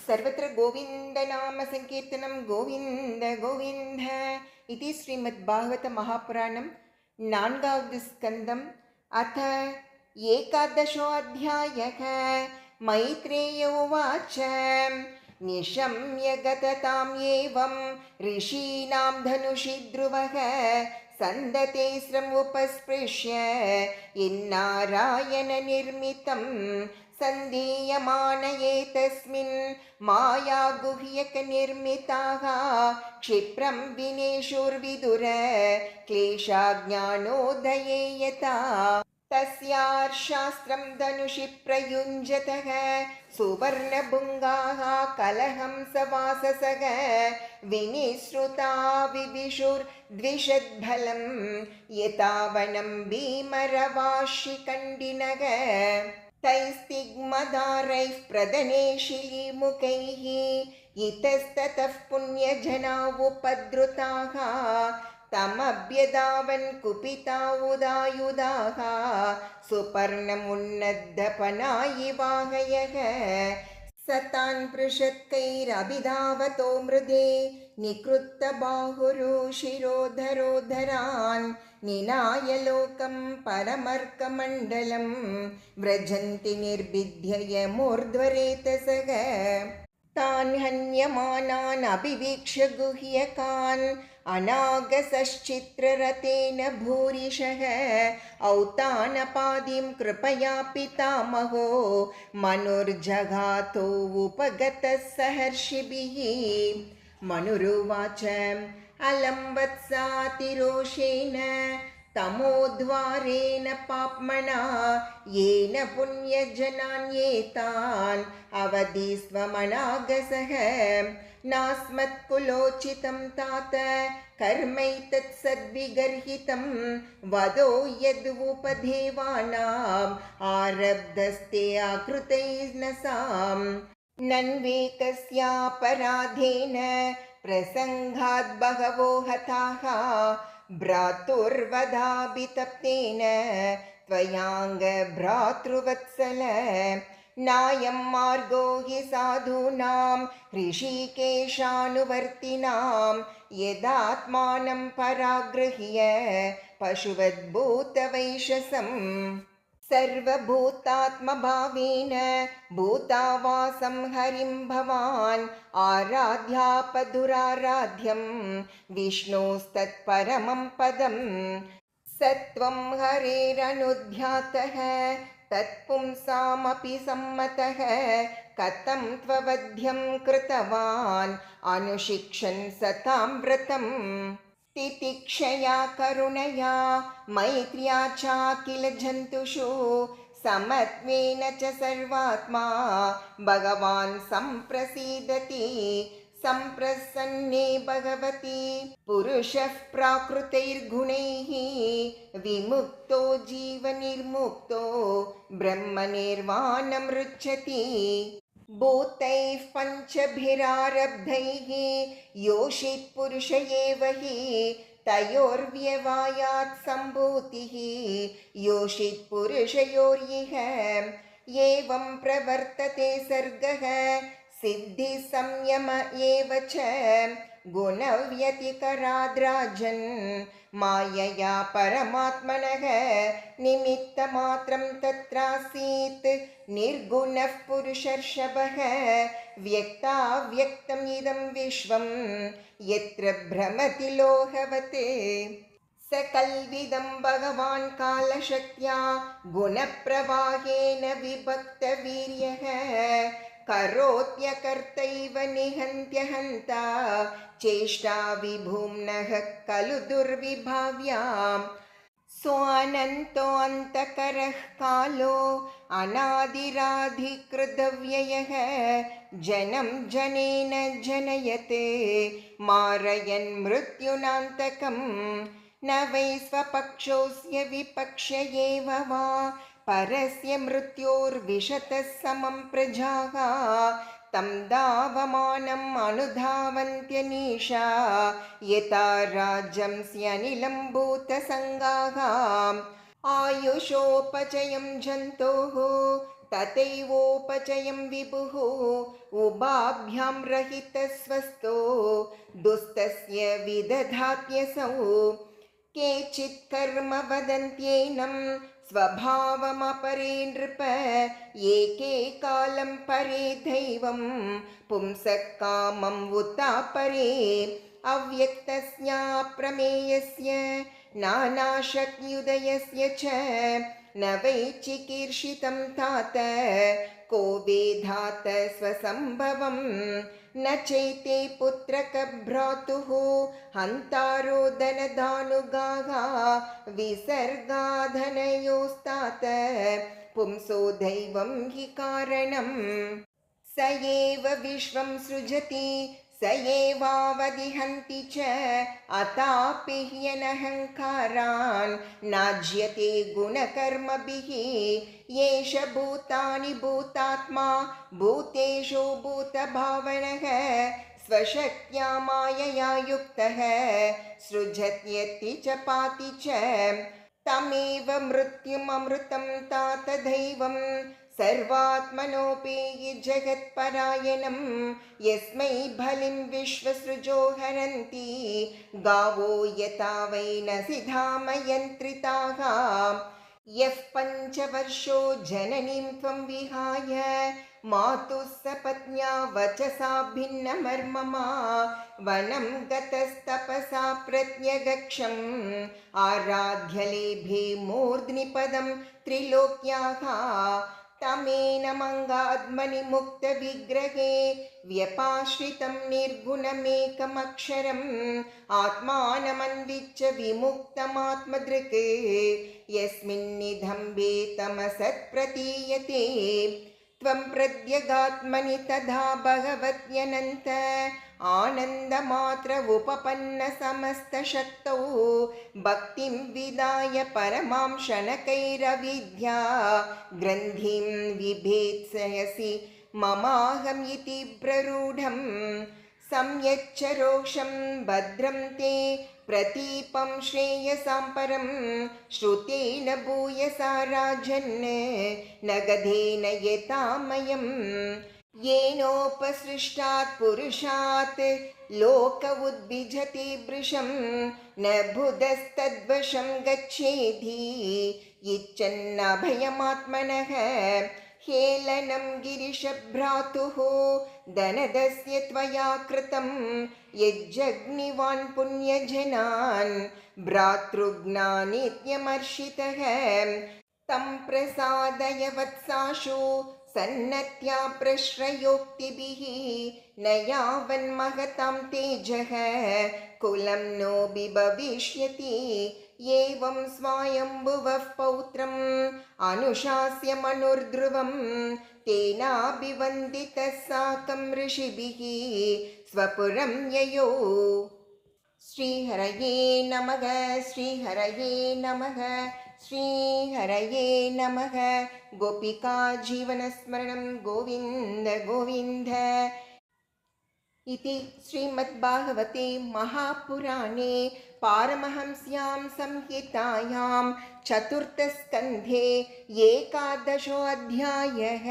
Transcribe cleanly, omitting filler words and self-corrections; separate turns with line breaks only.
सर्वत्र गोविन्दनामसङ्कीर्तनं गोविन्द गोविन्द इति श्रीमद्भागवतमहापुराणं नान्गावद् स्कन्दम् अथ एकादशोऽध्यायः। मैत्रेय उवाच निशम्य गतताम् एवं ऋषीणां धनुषि ध्रुवः सन्दते स्रमुपस्पृश्य इन्नारायणनिर्मितं सन्धीयमान एतस्मिन् मायागुह्यकनिर्मिताः क्षिप्रं विनेशुर्विदुर क्लेशाज्ञानोदये यथा तस्यार्शास्त्रं धनुषि प्रयुञ्जतः सुवर्णभुङ्गाः कलहंसवाससः विनिसृता विविशुर्द्विषद्बलं यथा वनं भीमरवाशिकण्डिनः तैस्तिग्मदारैः प्रदनेशिलीमुखैः इतस्ततः पुण्यजना उपद्रुताः तमभ्यधावन् कुपिता उदायुधाः सुपर्णमुन्नद्धपनायिवाहयः सतान् पृषत्कैरभिधावतो मृदे निकृत्तबाहुरुशिरोधरोधरान् निनाय लोकं परमर्कमण्डलं व्रजन्ति निर्भिद्य मूर्ध्वरेतसः तान् हन्यमानान् अभिवीक्ष्य गुह्यकान् अनागसश्चित्ररथेन भूरिशः औतानपादिं कृपया पितामहो मनुर्जघातो उपगतः सहर्षिभिः। मनुरुवाच अलं वत्सातिरोषेण तमोद्वारेण पाप्मना येन पुण्यजनान् एतान् अवधिस्त्वमनागसः नास्मत्कुलोचितं तात कर्मैतत् सद्विगर्हितं वदो यद्वुपदेवानाम् आरब्धस्ते आकृतैर्नसाम् नन्वेकस्यापराधेन प्रसङ्गात् बहवो हताः भ्रातुर्वधाभितप्तेन त्वयाङ्गभ्रातृवत्सल नायं मार्गो हि साधूनां ऋषिकेशानुवर्तिनां यदात्मानं परागृह्य पशुवद्भूतवैशसम् सर्वभूतात्मभावेन भूतावासं हरिं भवान् आराध्यापदुराराध्यं विष्णोस्तत्परमं पदम् सत्वं हरेरनुध्यातः तत्पुंसामपि सम्मतः कथं त्ववध्यं कृतवान् अनुशिक्षन् सतां व्रतम् तितिक्षया करुणया मैत्र्या चाखिल जन्तुषु समत्वेन च सर्वात्मा भगवान् सम्प्रसीदति सम्प्रसन्ने भगवति पुरुषः प्राकृतैर्गुणैः विमुक्तो जीवनिर्मुक्तो ब्रह्मनिर्वाणमृच्छति भूतैः पञ्चभिरारब्धैः योषित् पुरुष एव हि तयोर्व्यवायात् सम्भूतिः योषित् पुरुषयोर्यः एवं प्रवर्तते सर्गः सिद्धि संयम एव च गुणव्यतिकराद्राजन् मायया परमात्मनः निमित्तमात्रं तत्रासीत् निर्गुणः पुरुषर्षभः व्यक्ताव्यक्तम् इदं विश्वं यत्र भ्रमति लोहवत् सकल्विदं भगवान् कालशक्त्या गुणप्रवाहेन विभक्तवीर्यः करोत्यकर्तैव निहन्त्यहन्ता चेष्टा विभुम्नः खलु दुर्विभाव्याम् स्वानन्तोऽन्तकरः कालो अनादिराधिकृतव्ययः जनं जनेन जनयते मारयन् मृत्युनान्तकम् न वै स्वपक्षोऽस्य विपक्ष एव वा परस्य मृत्योर्विशतः समं प्रजाः तं दावमानम् अनुधावन्त्यनीशा यथा राज्यंस्यनिलं भूतसङ्गाः आयुषोपचयं जन्तोः तथैवोपचयं विभुः उभाभ्यां रहितस्वस्थो दुस्तस्य विदधात्यसौ केचित् कर्म वदन्त्येनं स्वभावमपरे नृप एके कालं परे दैवं पुंसः कामम् उतापरे अव्यक्तस्याप्रमेयस्य नानाशक्युदयस्य च न वै चिकीर्षितं तात को वेधात स्वसम्भवं न चैते पुत्रकभ्रातुः हन्तारो धनदानुगाः विसर्गाधनयोस्तात पुंसो दैवं हि कारणम् स एव विश्वं सृजति स एवावदिहन्ति च अतापि ह्यनहङ्कारान् नाज्यते गुणकर्मभिः येष भूतानि भूतात्मा भूतेषु भूतभावनः स्वशक्त्या मायया युक्तः सृजत्यति च पाति च तमेव मृत्युममृतं तात दैवं सर्वात्मनोपेयि जगत्परायणं यस्मै बलिं विश्वसृजो हरन्ति गावो यथा वै नसि धाम यन्त्रिताः यः पञ्चवर्षो जननीं त्वं विहाय मातुः सपत्न्या वचसा भिन्नमर्ममा वनं गतस्तपसा प्रत्यगक्षम् आराध्यलेभे मूर्ध्नि पदं त्रिलोक्याः तमेनमङ्गाद्मनिमुक्तविग्रहे व्यपाश्रितं निर्गुणमेकमक्षरम् आत्मानमन्विच्य विमुक्तमात्मदृक् यस्मिन्निधम्बे तमसत्प्रतीयते त्वं प्रत्यगात्मनि तथा भगवत्यनन्त आनन्दमात्र उपपन्न समस्तशक्तौ भक्तिं विदाय परमां शनकैरविद्या ग्रन्थिं विभेत्सयसि ममाहम् इति प्ररूढम् संयच्चरोक्षं भद्रं ते प्रतीपं श्रेयसां परं श्रुतेन भूयसा राजन् नगधेन यतामयम् येनोपसृष्टात् पुरुषात् लोक उद्भिजति वृषं न बुधस्तद्वशं गच्छेधि इच्छन्नभयमात्मनः हेलनं गिरिशभ्रातुः धनदस्य त्वया कृतं यज्जग्निवान् पुण्यजनान् भ्रातृज्ञानित्यमर्षितः तं प्रसादय वत्साशु सन्नत्या प्रश्रयोक्तिभिः न यावन्महतां तेजः कुलं नो भविष्यति एवं स्वायम्भुवः पौत्रम् अनुशास्य मनुर्ध्रुवं तेनाभिवन्दितः साकं ऋषिभिः स्वपुरं ययो। श्रीहरये नमः श्रीहरये नमः श्रीहरये नमः। गोपिका जीवनस्मरणं गोविन्द गोविन्द इति श्रीमद्भागवते महापुराणे पारमहंस्यां संहितायां चतुर्थस्कन्धे 11 अध्यायः।